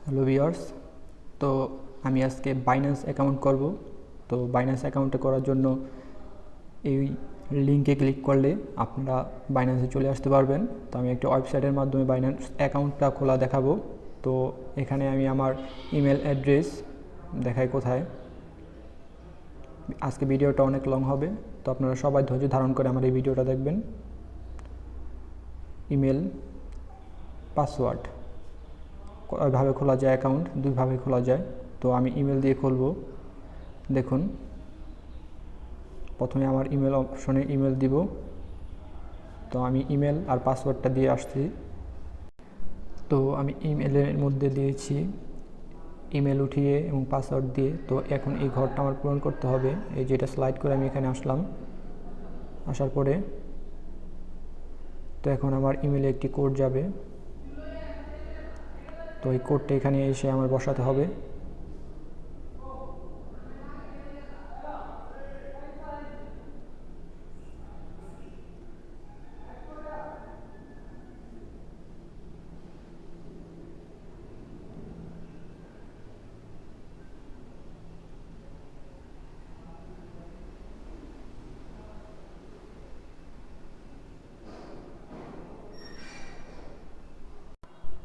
Hello viewers, তো আমি আজকে বাইন্যান্স অ্যাকাউন্ট করব। তো বাইন্যান্স অ্যাকাউন্টে করার জন্য এই লিঙ্কে ক্লিক করলে আপনারা বাইন্যান্সে চলে আসতে পারবেন। তো আমি একটা ওয়েবসাইটের মাধ্যমে বাইন্যান্স অ্যাকাউন্টটা খোলা দেখাবো। তো এখানে আমি আমার ইমেল অ্যাড্রেস দেখাই কোথায়। আজকে ভিডিওটা অনেক লং হবে, তো আপনারা সবাই ধৈর্য ধারণ করে আমার এই ভিডিওটা দেখবেন। ইমেল, পাসওয়ার্ড ভাবে খোলা যায়, অ্যাকাউন্ট দুইভাবে খোলা যায়। তো আমি ইমেল দিয়ে খুলবো। দেখুন, প্রথমে আমার ইমেল অপশনে ইমেল দিব। তো আমি ইমেল আর পাসওয়ার্ডটা দিয়ে আসছি। তো আমি ইমেলের মধ্যে দিয়েছি ইমেল উঠিয়ে এবং পাসওয়ার্ড দিয়ে। তো এখন এই ঘরটা আমার পূরণ করতে হবে। এই যেটা স্লাইড করে আমি এখানে আসলাম, আসার পরে তো এখন আমার ইমেলে একটি কোড যাবে। তো এই কোডটা এখানে এসে আমার বসাতে হবে।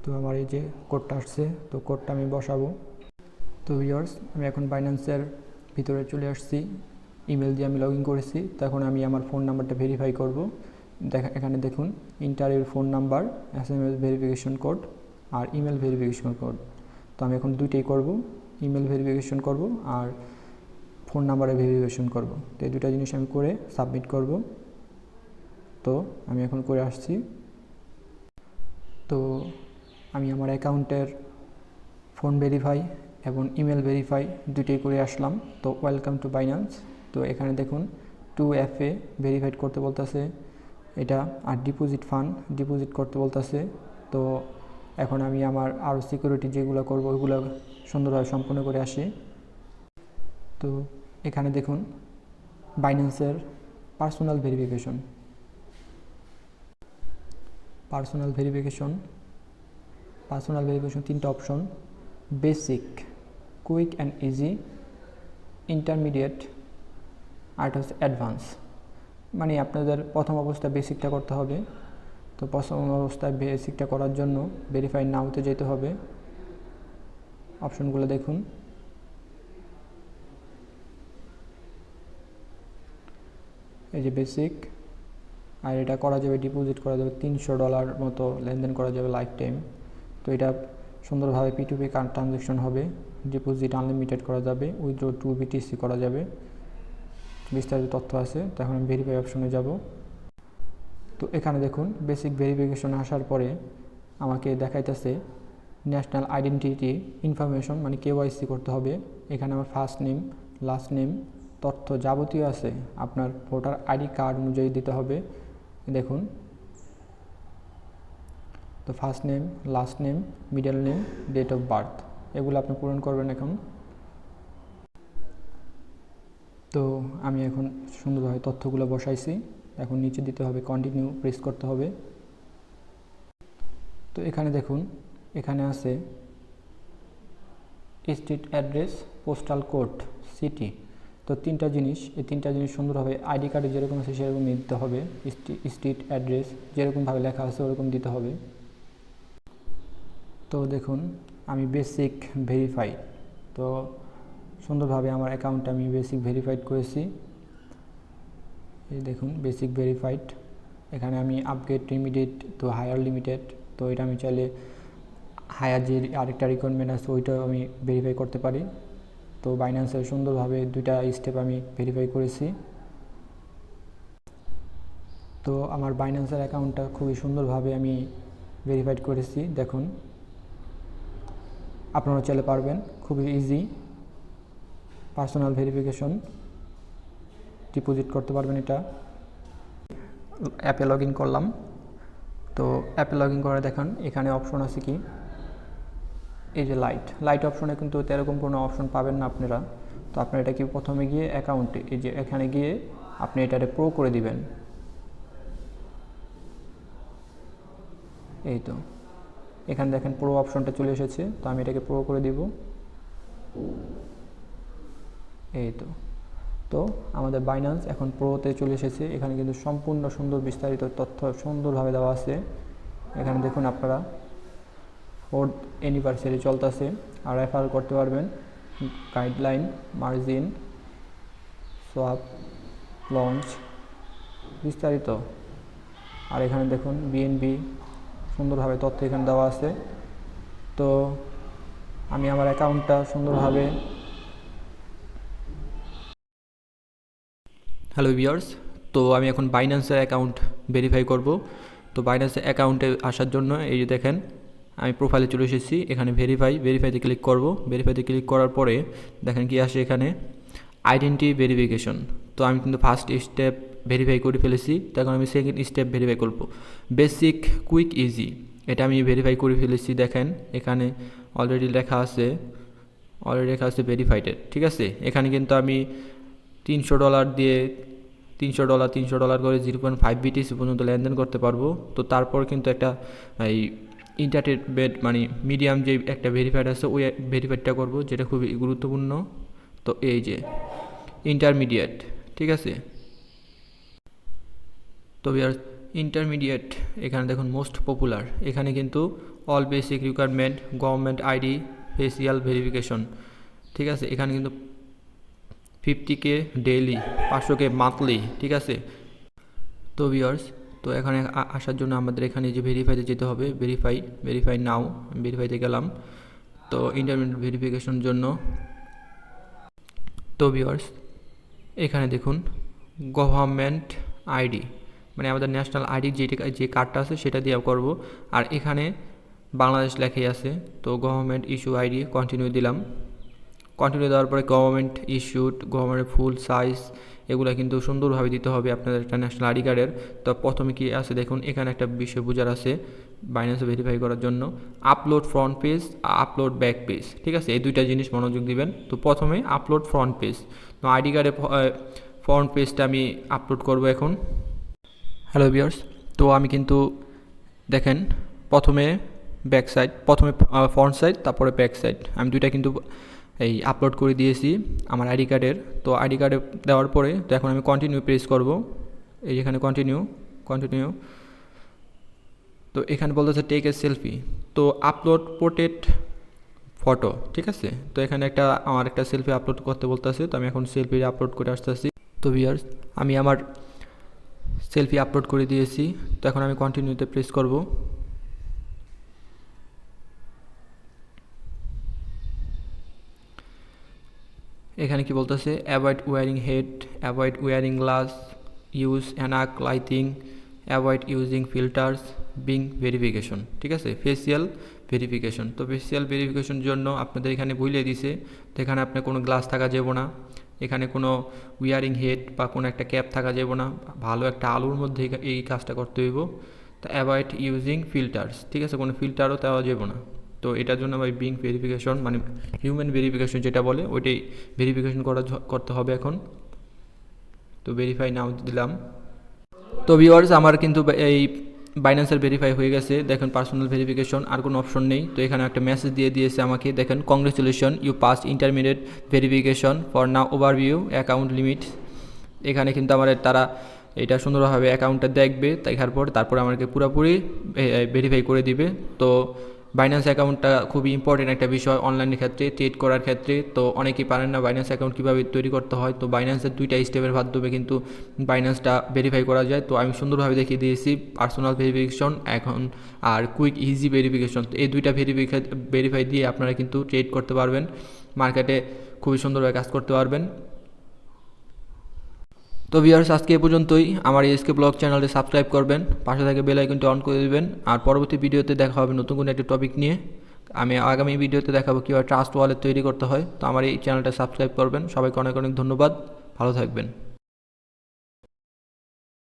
তো আমার এই যে কোডটা আসছে, তো কোডটা আমি বসাবো। তো ভিউয়ার্স, আমি এখন বাইন্যান্সের ভিতরে চলে আসছি। ইমেল দিয়ে আমি লগ ইন করেছি। তো এখন আমি আমার ফোন নাম্বারটা ভেরিফাই করব। এখানে দেখুন, enter your phone number, SMS verification code আর ইমেল ভেরিফিকেশন কোড। তো আমি এখন দুইটাই করব, ইমেল ভেরিফিকেশন করব আর ফোন নাম্বারে ভেরিফিকেশন করব। তো এই দুটো জিনিস আমি করে সাবমিট করব। তো আমি এখন করে আসছি। তো আমি আমার অ্যাকাউন্টের ফোন ভেরিফাই এবং ইমেল ভেরিফাই দুটোই করে আসলাম। তো ওয়েলকাম টু বাইন্যান্স। তো এখানে দেখুন 2FA ভেরিফাইড করতে বলতেছে এটা, আর ডিপোজিট করতে বলতেছে। তো এখন আমি আমার আরও সিকিউরিটি যেগুলো করব ওইগুলো সুন্দরভাবে সম্পূর্ণ করে আসি। তো এখানে দেখুন বাইন্যান্সের পার্সোনাল ভেরিফিকেশন তিনটা option: basic, quick and easy, intermediate, আর এটা হচ্ছে অ্যাডভান্স। মানে আপনাদের প্রথম অবস্থায় বেসিকটা করতে হবে। তো প্রথম অবস্থায় বেসিকটা করার জন্য ভেরিফাই নাওতে যেতে হবে। অপশনগুলো দেখুন, এই যে বেসিক। আর এটা করা যাবে, ডিপোজিট করা যাবে $300 মতো, লেনদেন করা যাবে লাইফ টাইম। তো এটা সুন্দরভাবে P2P ট্রানজ্যাকশন হবে। ডিপোজিট আনলিমিটেড করা যাবে, উইথড্র 2 BTC করা যাবে। বিস্তারিত তথ্য আছে। তো এখন আমি ভেরিফাই অপশনে যাব। তো এখানে দেখুন বেসিক ভেরিফিকেশনে আসার পরে আমাকে দেখাইতেছে ন্যাশনাল আইডেন্টিটি ইনফরমেশন, মানে KYC করতে হবে। এখানে আমার ফার্স্ট নেম, লাস্ট নেম, তথ্য যাবতীয় আছে আপনার ভোটার ID কার্ড অনুযায়ী দিতে হবে। দেখুন, তো first name, last name, middle name, date of birth, এগুলো আপনি পূরণ করবেন এখন। তো আমি এখন সুন্দরভাবে তথ্যগুলো বসাইছি। এখন নিচে দিতে হবে কন্টিনিউ, প্রেস করতে হবে। তো এখানে দেখুন, এখানে আছে street address, postal code, city. তো তিনটা জিনিস, এই তিনটা জিনিস সুন্দরভাবে ID কার্ডে যেরকম আছে সেরকম দিতে হবে। স্ট্রিট অ্যাড্রেস যেরকমভাবে লেখা আছে ওরকম দিতে হবে। তো দেখুন, আমি বেসিক ভেরিফাই, তো সুন্দরভাবে আমার অ্যাকাউন্টটা আমি বেসিক ভেরিফাইড করেছি। এই দেখুন বেসিক ভেরিফাইড। এখানে আমি আপগ্রেড লিমিটেড তো হায়ার লিমিটেড, তো এটা আমি চাইলে হায়ার যে আরেকটা রিকোয়ারমেন্ট আছে ওইটাও আমি ভেরিফাই করতে পারি। তো বাইন্যান্সের সুন্দরভাবে দুইটা স্টেপ আমি ভেরিফাই করেছি। তো আমার বাইন্যান্সের অ্যাকাউন্টটা খুবই সুন্দরভাবে আমি ভেরিফাইড করেছি। দেখুন, আপনারা চাইলে পারবেন, খুবই ইজি। পার্সোনাল ভেরিফিকেশন, ডিপোজিট করতে পারবেন। এটা অ্যাপে লগ ইন করলাম। তো অ্যাপে লগ ইন করে দেখান, এখানে অপশন আছে কি, এই যে লাইট অপশনে কিন্তু এরকম কোনো অপশন পাবেন না আপনারা। তো আপনারা এটা কি প্রথমে গিয়ে অ্যাকাউন্টে, এই যে এখানে গিয়ে আপনি এটারে প্রো করে দিবেন। এই তো এখানে দেখেন প্রো অপশনটা চলে এসেছে, তো আমি এটাকে প্রো করে দিব। এই তো তো আমাদের বাইন্যান্স এখন প্রোতে চলে এসেছে। এখানে কিন্তু সম্পূর্ণ সুন্দর বিস্তারিত তথ্য সুন্দরভাবে দেওয়া আছে। এখানে দেখুন আপনারা 4th অ্যানিভার্সারি চলতেছে, আর রেফার করতে পারবেন, গাইডলাইন, মার্জিন, সোয়াপ, লঞ্চ, বিস্তারিত। আর এখানে দেখুন বিএনবি সুন্দরভাবে তথ্য এখানে দেওয়া আছে। তো আমি আমার অ্যাকাউন্টটা সুন্দরভাবে, হ্যালো ভিউয়ার্স, তো আমি এখন বাইন্যান্সের অ্যাকাউন্ট ভেরিফাই করব। তো বাইন্যান্সের অ্যাকাউন্টে আসার জন্য এই যে দেখেন আমি প্রোফাইলে চলে এসেছি। এখানে ভেরিফাইতে ক্লিক করব। ভেরিফাইতে ক্লিক করার পরে দেখেন কি আসে এখানে, আইডেন্টি ভেরিফিকেশন। তো আমি কিন্তু ফার্স্ট স্টেপ ভেরিফাই করে ফেলেছি, তখন আমি সেকেন্ড স্টেপ ভেরিফাই করব। বেসিক, কুইক, ইজি, এটা আমি ভেরিফাই করে ফেলেছি। দেখেন এখানে অলরেডি লেখা আছে ভেরিফাইডেড, ঠিক আছে। এখানে কিন্তু আমি $300 দিয়ে $300 করে 0.5 BTC পর্যন্ত লেনদেন করতে পারবো। তো তারপর কিন্তু একটা এই ইন্টারনেট মানে মিডিয়াম যে একটা ভেরিফাইড আছে, ওই ভেরিফাইডটা করব, যেটা খুবই গুরুত্বপূর্ণ। তো এই যে ইন্টারমিডিয়েট, ঠিক আছে। তো ইন্টারমিডিয়েট এখানে দেখুন মোস্ট পপুলার, এখানে কিন্তু all basic requirement, government ID, facial verification, ঠিক আছে। এখানে কিন্তু 50K ডেইলি, 500K মান্থলি, ঠিক আছে। তো ভিউয়ার্স, তো এখানে আসার জন্য আমাদের এখানে যে ভেরিফাইতে যেতে হবে, ভেরিফাই নাও, ভেরিফাইতে গেলাম। তো ইন্টারমিডিয়েট ভেরিফিকেশন জন্য, তো ভিউয়ার্স এখানে দেখুন গভর্নমেন্ট আইডি, মানে আমাদের ন্যাশনাল আইডি যে কার্ডটা আছে সেটা দিয়ে করব। আর এখানে বাংলাদেশ লেখাই আছে, তো গভর্নমেন্ট ইস্যু আইডি কন্টিনিউ দিলাম। কন্টিনিউ দেওয়ার পরে গভর্নমেন্ট ইস্যুড, গভর্নমেন্ট ফুল সাইজ, এগুলো কিন্তু সুন্দরভাবে দিতে হবে আপনাদের একটা ন্যাশনাল আইডি কার্ডের। তো প্রথমে কি আছে দেখুন, এখানে একটা বিষয় বোঝার আছে বাইন্যান্সে ভেরিফাই করার জন্য, upload front page, upload back page, ঠিক আছে। এই দুইটা জিনিস মনোযোগ দিবেন। তো প্রথমে আপলোড ফ্রন্ট পেজ, তো আইডি কার্ডের ফ্রন্ট পেজটা আমি আপলোড করব এখন। হ্যালো ভিউয়ার্স, তো আমি কিন্তু দেখেন প্রথমে ফ্রন্ট সাইড, তারপরে ব্যাক সাইড, আমি দুইটা কিন্তু এই আপলোড করে দিয়েছি আমার আইডি কার্ডের। তো আইডি কার্ডে দেওয়ার পরে তো এখন আমি কন্টিনিউ প্রেস করব। এই যেখানে কন্টিনিউ, তো এখানে বলতেছে টেক এ সেলফি, তো আপলোড পোর্ট্রেট ফটো, ঠিক আছে। তো এখানে আমার একটা সেলফি আপলোড করতে বলতেছে, তো আমি এখন সেলফি আপলোড করে আসতেছি। তো ভিউয়ার্স আমি আমার সেলফি আপলোড করে দিয়েছি, তো এখন আমি কন্টিনিউতে প্রেস করব। এখানে কি বলতেছে, avoid wearing hat, avoid wearing glass, use enough lighting, avoid using filters, being verification, ঠিক আছে। ফেসিয়াল ভেরিফিকেশন, তো ফেসিয়াল ভেরিফিকেশনের জন্য আপনাদের এখানে বলে দিছে, তো এখানে আপনার কোনো গ্লাস থাকা যাবে না, এখানে কোনো ওয়ারিং হেড বা কোনো একটা ক্যাপ থাকা যাবে না, ভালো একটা আলোর মধ্যে এই কাজটা করতে হইব। তো অ্যাভয়েড ইউজিং ফিল্টার্স, ঠিক আছে, কোনো ফিল্টারও দেওয়া যাবে না। তো এটার জন্য ভাই বিং ভেরিফিকেশন মানে হিউম্যান ভেরিফিকেশন যেটা বলে ওইটাই ভেরিফিকেশন করতে হবে এখন। তো ভেরিফাই নাও দিলাম। তো ভিউয়ার্স আমার কিন্তু এই বাইন্যান্সের ভেরিফাই হয়ে গেছে। দেখেন পার্সোনাল ভেরিফিকেশন, আর কোনো অপশন নেই। তো এখানে একটা মেসেজ দিয়ে দিয়েছে আমাকে, দেখেন congratulation, you pass intermediate verification for now overview account limit. এখানে কিন্তু আমার তারা এটা সুন্দরভাবে অ্যাকাউন্টটা দেখবে, দেখার পর তারপর আমাকে পুরোপুরি ভেরিফাই করে দিবে। তো বাইন্যান্স অ্যাকাউন্টটা খুবই ইম্পর্টেন্ট একটা বিষয় অনলাইনের ক্ষেত্রে, ট্রেড করার ক্ষেত্রে। তো অনেকেই পারেন না বাইন্যান্স অ্যাকাউন্ট কীভাবে তৈরি করতে হয়। তো বাইন্যান্সের 2টা স্টেপের মাধ্যমে কিন্তু বাইন্যান্সটা ভেরিফাই করা যায়। তো আমি সুন্দরভাবে দেখিয়ে দিয়েছি পার্সোনাল ভেরিফিকেশন এখন আর কুইক ইজি ভেরিফিকেশন। তো এই 2টা ভেরিফাই দিয়ে আপনারা কিন্তু ট্রেড করতে পারবেন, মার্কেটে খুবই সুন্দরভাবে কাজ করতে পারবেন। তো ভিউয়ার্স আজকে এ পর্যন্তই। আমার এসকে ব্লগ চ্যানেলটি সাবস্ক্রাইব করবেন, পাশে থেকে বেল আইকনটি অন করে দেবেন। আর পরবর্তী ভিডিওতে দেখা হবে নতুন কোনো একটা টপিক নিয়ে। আমি আগামী ভিডিওতে দেখাবো কীভাবে ট্রাস্ট ওয়ালেট তৈরি করতে হয়। তো আমার এই চ্যানেলটা সাবস্ক্রাইব করবেন। সবাইকে অনেক অনেক ধন্যবাদ, ভালো থাকবেন।